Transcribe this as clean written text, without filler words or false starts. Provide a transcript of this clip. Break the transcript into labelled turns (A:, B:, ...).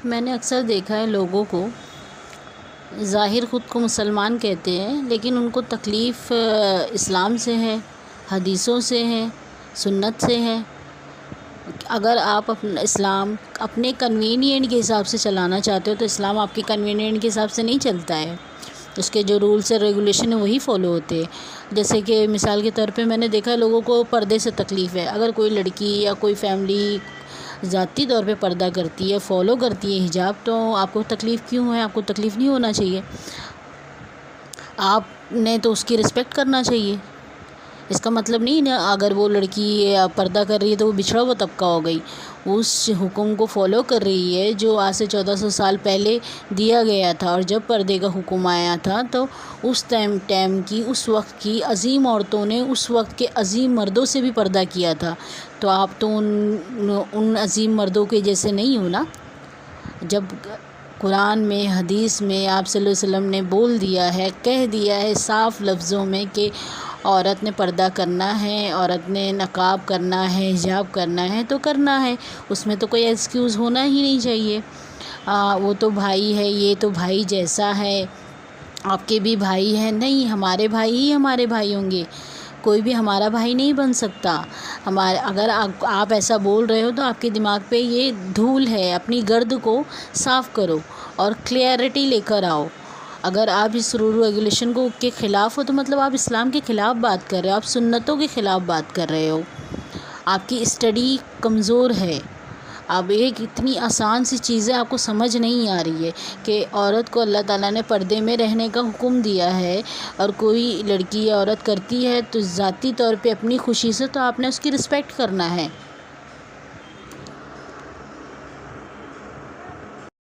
A: میں نے اکثر دیکھا ہے لوگوں کو ظاہر خود کو مسلمان کہتے ہیں، لیکن ان کو تکلیف اسلام سے ہے، حدیثوں سے ہے، سنت سے ہے۔ اگر آپ اپنا اسلام اپنے کنوینئنٹ کے حساب سے چلانا چاہتے ہو تو اسلام آپ کے کنوینئنٹ کے حساب سے نہیں چلتا ہے۔ اس کے جو رولس اور ریگولیشن ہیں وہی فالو ہوتے ہیں۔ جیسے کہ مثال کے طور پہ میں نے دیکھا لوگوں کو پردے سے تکلیف ہے۔ اگر کوئی لڑکی یا کوئی فیملی ذاتی طور پہ پردہ کرتی ہے، فالو کرتی ہے حجاب، تو آپ کو تکلیف کیوں ہے؟ آپ کو تکلیف نہیں ہونا چاہیے۔ آپ نے تو اس کی رسپیکٹ کرنا چاہیے۔ اس کا مطلب نہیں نا اگر وہ لڑکی پردہ کر رہی ہے تو وہ بچھڑا ہوا طبقہ ہو گئی۔ اس حکم کو فالو کر رہی ہے جو آج سے 1400 سال پہلے دیا گیا تھا، اور جب پردے کا حکم آیا تھا تو اس ٹائم کی، اس وقت کی عظیم عورتوں نے اس وقت کے عظیم مردوں سے بھی پردہ کیا تھا۔ تو آپ تو ان عظیم مردوں کے جیسے نہیں ہو نا۔ جب قرآن میں، حدیث میں آپ صلی اللہ علیہ وسلم نے بول دیا ہے، کہہ دیا ہے صاف لفظوں میں کہ عورت نے پردہ کرنا ہے، عورت نے نقاب کرنا ہے، حجاب کرنا ہے تو کرنا ہے۔ اس میں تو کوئی ایکسکیوز ہونا ہی نہیں چاہیے۔ وہ تو بھائی ہے، یہ تو بھائی جیسا ہے، آپ کے بھی بھائی ہیں۔ نہیں، ہمارے بھائی ہی ہمارے بھائی ہوں گے، کوئی بھی ہمارا بھائی نہیں بن سکتا۔ اگر آپ ایسا بول رہے ہو تو آپ کے دماغ پہ یہ دھول ہے، اپنی گرد کو صاف کرو اور کلیئرٹی لے کر آؤ۔ اگر آپ اس رول ریگولیشن کے خلاف ہو تو مطلب آپ اسلام کے خلاف بات کر رہے ہو، آپ سنتوں کے خلاف بات کر رہے ہو۔ آپ کی اسٹڈی کمزور ہے۔ اب ایک اتنی آسان سی چیزیں آپ کو سمجھ نہیں آ رہی ہے کہ عورت کو اللہ تعالیٰ نے پردے میں رہنے کا حکم دیا ہے، اور کوئی لڑکی یا عورت کرتی ہے تو ذاتی طور پہ اپنی خوشی سے تو آپ نے اس کی رسپیکٹ کرنا ہے۔